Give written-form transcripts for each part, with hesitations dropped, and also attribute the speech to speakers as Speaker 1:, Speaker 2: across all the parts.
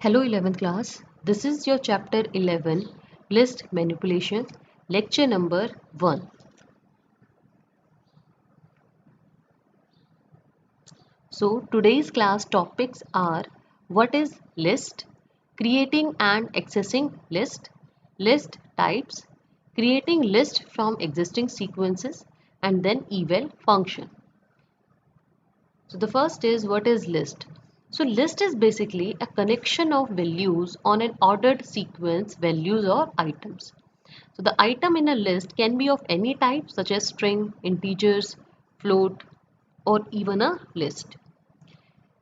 Speaker 1: Hello 11th class, this is your chapter 11 list manipulation lecture number 1. So today's class topics are what is list, creating and accessing list types, creating list from existing sequences and then eval function. So the first is what is list. So list is basically a connection of values on an ordered sequence values or items. So the item in a list can be of any type such as string, integers, float or even a list.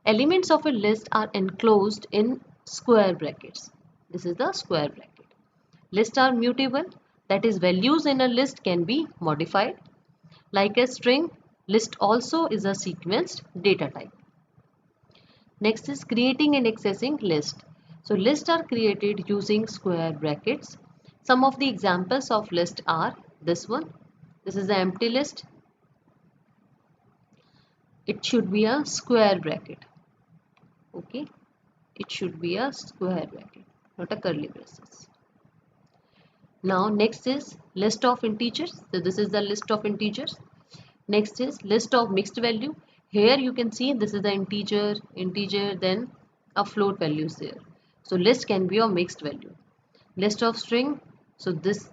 Speaker 1: Elements of a list are enclosed in square brackets. This is the square bracket. Lists are mutable, that is values in a list can be modified. Like a string, list also is a sequenced data type. Next is creating and accessing list. So lists are created using square brackets. Some of the examples of list are this one. This is the empty list. It should be a square bracket. Okay. It should be a square bracket, not a curly braces. Now next is list of integers. So this is the list of integers. Next is list of mixed value. Here you can see this is the integer, then a float values there. So list can be of mixed value. List of string. So this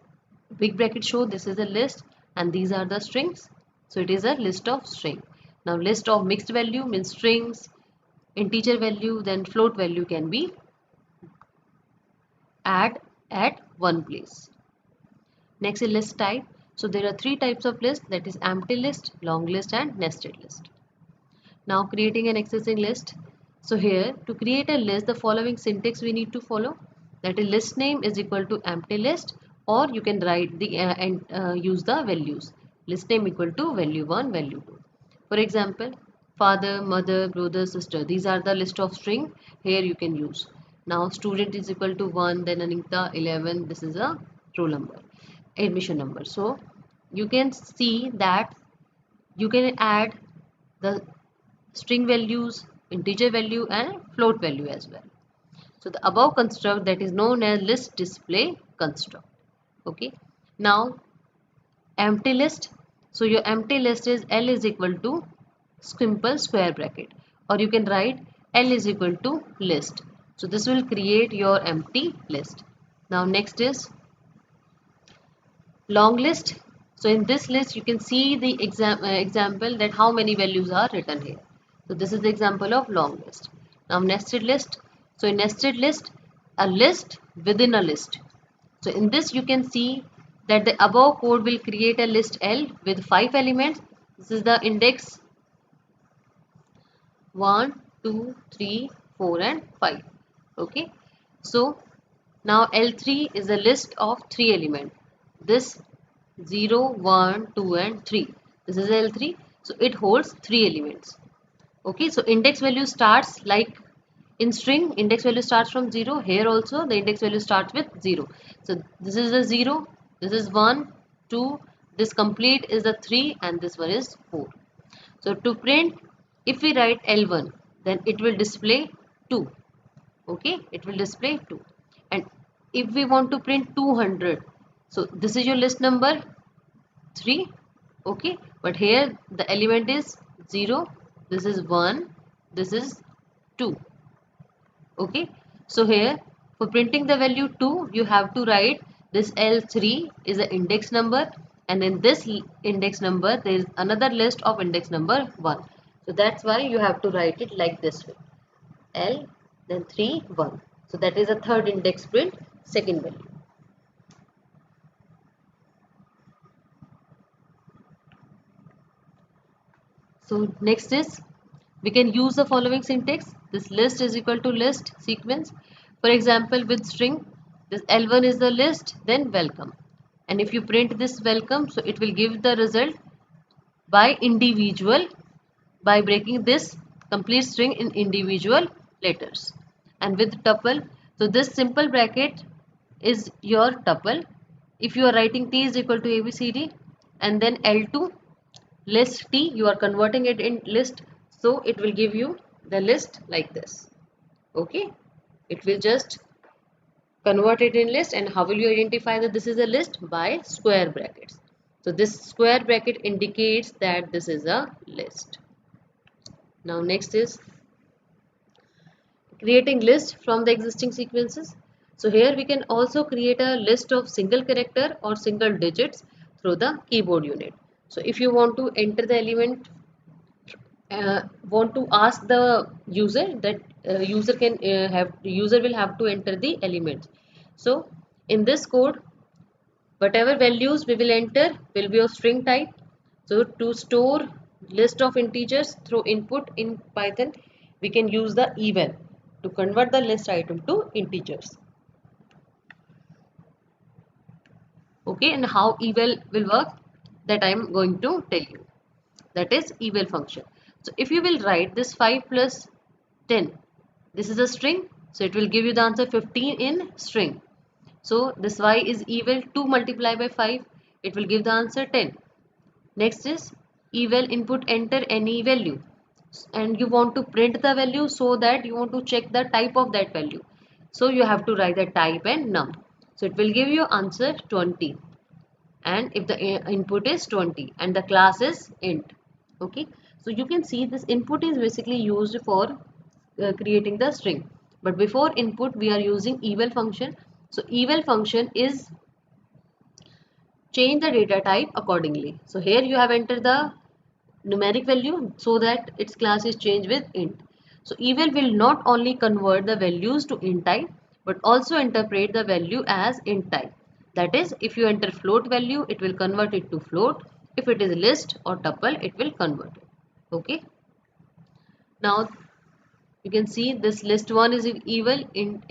Speaker 1: big bracket show this is a list and these are the strings. So it is a list of string. Now list of mixed value means strings, integer value, then float value can be add at one place. Next is list type. So there are three types of list, that is empty list, long list and nested list. Now creating and accessing list. So here to create a list the following syntax we need to follow, that is list name is equal to empty list, or you can write the use the values. List name equal to value 1, value 2. For example, father, mother, brother, sister, these are the list of string. Here you can use. Now student is equal to 1, then Anita 11, this is a roll number, admission number. So you can see that you can add the string values, integer value and float value as well. So the above construct that is known as list display construct. Okay. Now empty list. So your empty list is L is equal to simple square bracket, or you can write L is equal to list. So this will create your empty list. Now next is long list. So in this list you can see the example that how many values are written here. So this is the example of long list. Now nested list. So in nested list, a list within a list. So in this you can see that the above code will create a list L with 5 elements. This is the index 1, 2, 3, 4 and 5. Okay. So now L3 is a list of 3 elements. This 0, 1, 2 and 3. This is L3. So it holds 3 elements. Okay, so index value starts like in string, index value starts from 0. Here also the index value starts with 0. So this is the 0, this is 1, 2, this complete is the 3 and this one is 4. So to print, if we write L1, then it will display 2. Okay, it will display 2. And if we want to print 200, so this is your list number 3. Okay, but here the element is 0, this is 1, this is 2. Okay, so here for printing the value 2 you have to write this L3 is the index number, and in this index number there is another list of index number 1. So that's why you have to write it like this way, L then 3 1. So that is a third index print second value. So next is we can use the following syntax. This list is equal to list sequence. For example, with string, this L1 is the list, then welcome. And if you print this welcome, so it will give the result by individual, by breaking this complete string in individual letters. And with tuple, so this simple bracket is your tuple. If you are writing T is equal to ABCD and then L2 list T, you are converting it in list, so it will give you the list like this. Okay, It will just convert it in list. And how will you identify that this is a list? By square brackets. So this square bracket indicates that this is a list. Now next is creating list from the existing sequences. So here we can also create a list of single character or single digits through the keyboard unit. So if you want to enter the element, want to ask the user that user will have to enter the elements. So in this code, whatever values we will enter will be of string type. So to store list of integers through input in Python, we can use the eval to convert the list item to integers. Okay, and how eval will work, that I am going to tell you. That is eval function. So if you will write this 5 plus 10, this is a string, so it will give you the answer 15 in string. So this y is eval 2 multiplied by 5, it will give the answer 10. Next is eval input enter any value, and you want to print the value, so that you want to check the type of that value. So you have to write the type and num. So it will give you answer 20, and if the input is 20 and the class is int. Okay, so you can see this input is basically used for creating the string, but before input we are using eval function. So eval function is change the data type accordingly. So here you have entered the numeric value, so that its class is changed with int. So eval will not only convert the values to int type, but also interpret the value as int type. That is, if you enter float value, it will convert it to float. If it is list or tuple, it will convert it. Okay. Now you can see this list 1 is eval in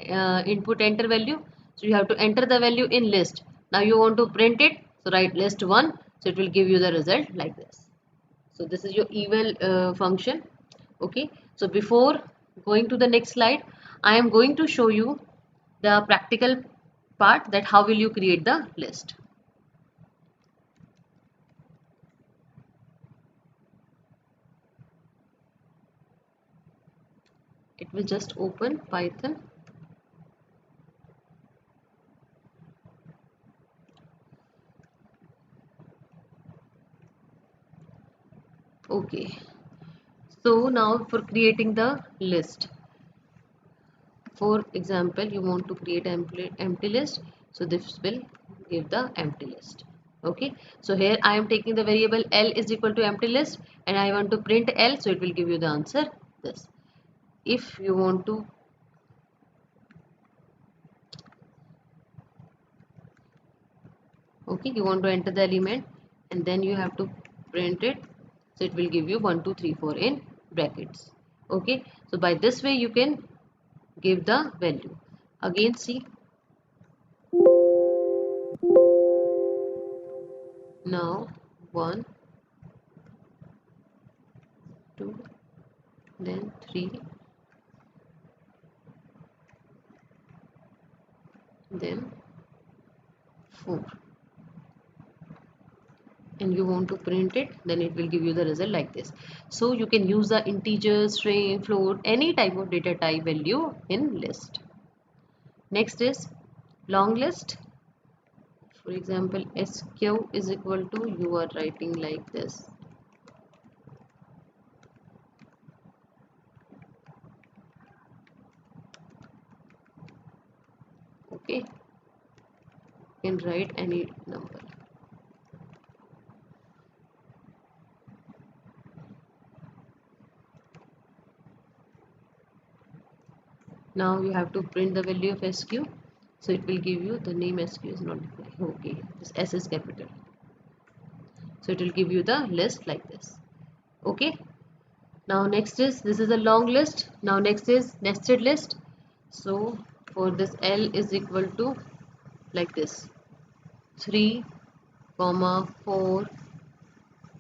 Speaker 1: input enter value. So you have to enter the value in list. Now you want to print it, so write list 1. So it will give you the result like this. So this is your eval function. Okay, so before going to the next slide, I am going to show you the practical part, that how will you create the list. It will just open Python. Okay, so now for creating the list, for example, you want to create empty list, so this will give the empty list. Okay, so here I am taking the variable L is equal to empty list, and I want to print L, so it will give you the answer this. If you want to okay, you want to enter the element, and then you have to print it, so it will give you 1 2 3 4 in brackets. Okay, so by this way you can give the value. Again, see, now 1 2, then 3, then 4, and you want to print it, then it will give you the result like this. So you can use the integer, string, float, any type of data type value in list. Next is long list. For example, sq is equal to, you are writing like this. Okay, you can write any number. Now you have to print the value of sq, so it will give you the name sq is not defined. Okay, this s is capital, so it will give you the list like this. Okay, now next is, this is a long list. Now next is nested list. So for this L is equal to like this, 3 comma 4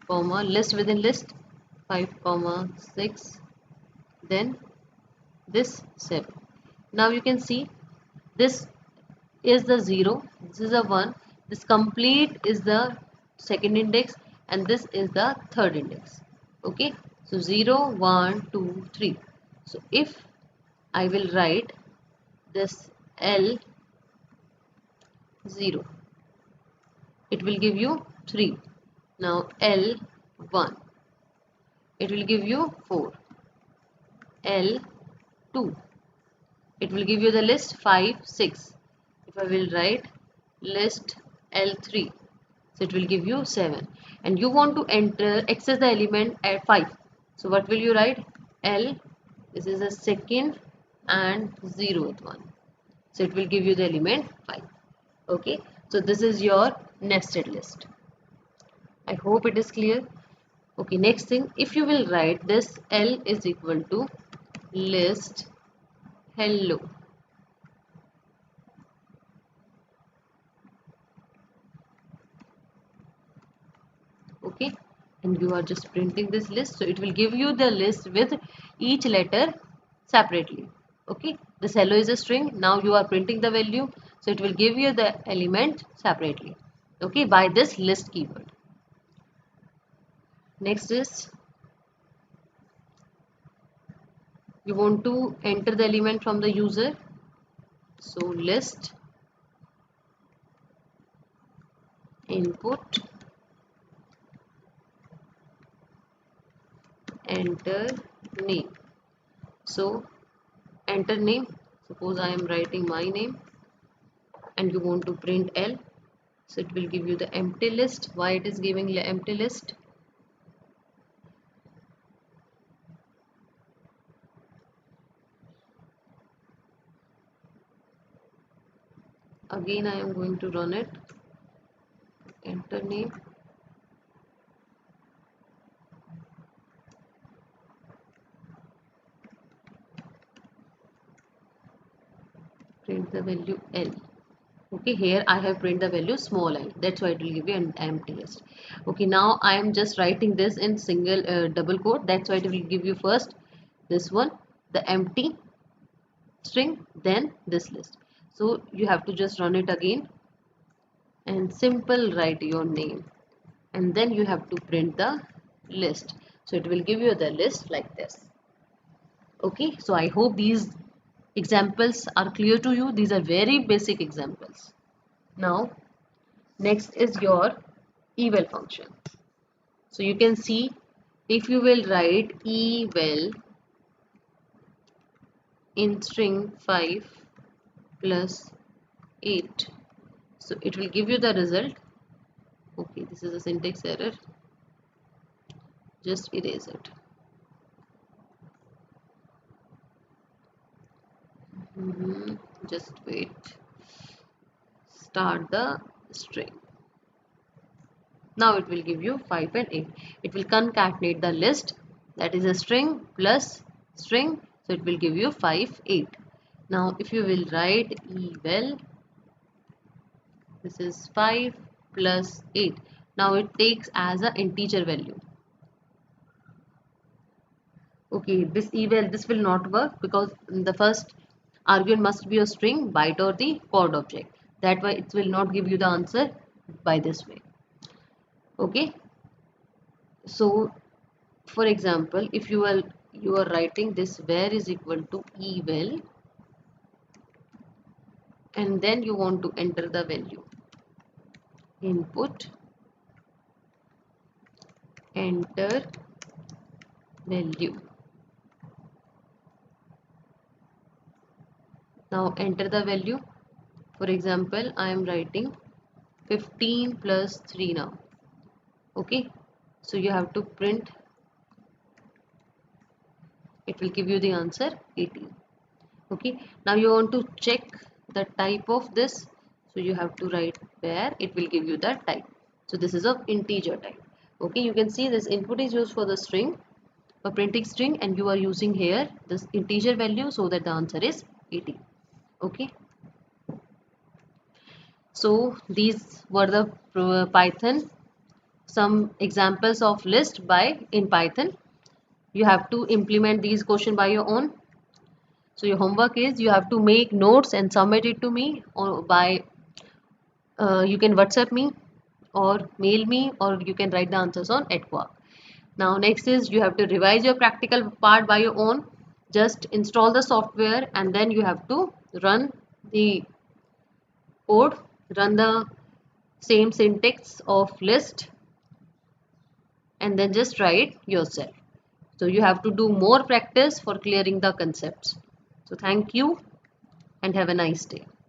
Speaker 1: comma list within list, 5 comma 6, then this 7. Now you can see this is the 0, this is a 1, this complete is the second index, and this is the third index. Okay, so 0 1 2 3. So if I will write this L 0, it will give you 3. Now L 1, it will give you 4. L 2, it will give you the list 5, 6. If I will write list L3, so it will give you 7. And you want to enter access the element at 5. So what will you write? L, this is the second and 0th one. So it will give you the element 5. Okay. So this is your nested list. I hope it is clear. Okay. Next thing, if you will write this L is equal to list hello. Okay, and you are just printing this list, so it will give you the list with each letter separately. Okay, this hello is a string. Now you are printing the value, so it will give you the element separately. Okay, by this list keyword. Next is, you want to enter the element from the user, so list input enter name. So enter name, suppose I am writing my name and you want to print L, so it will give you the empty list. Why it is giving the empty list? Again I am going to run it. Enter name, print the value L. Okay, here I have print the value small l, that's why it will give you an empty list. Okay, now I am just writing this in single double quote, that's why it will give you first this one, the empty string, then this list. So you have to just run it again and simple write your name, and then you have to print the list, so it will give you the list like this. Okay, so I hope these examples are clear to you. These are very basic examples. Now next is your eval function. So you can see, if you will write eval in string 5 plus 8, so it will give you the result. Okay, this is a syntax error, just erase it. Just wait, start the string. Now it will give you 5 and 8. It will concatenate the list, that is a string plus string, so it will give you 5, 8. Now if you will write eval, this is 5 plus 8. Now it takes as an integer value. Okay, this eval, this will not work because the first argument must be a string, byte or the chord object. That way it will not give you the answer by this way. Okay, so for example, if you are writing this where is equal to eval, and then you want to enter the value input enter value. Now enter the value. For example, I am writing 15 plus 3 now. Okay, so you have to print, it will give you the answer 18. Okay, now you want to check the type of this, so you have to write where, it will give you the type. So this is of integer type. Okay, you can see this input is used for the string, for printing string, and you are using here this integer value, so that the answer is 18. Okay, so these were the Python, some examples of list by in Python. You have to implement these questions by your own. So your homework is, you have to make notes and submit it to me, or by you can WhatsApp me or mail me, or you can write the answers on @Quark. Now next is, you have to revise your practical part by your own. Just install the software and then you have to run the code, run the same syntax of list, and then just try it yourself. So you have to do more practice for clearing the concepts. So thank you and have a nice day.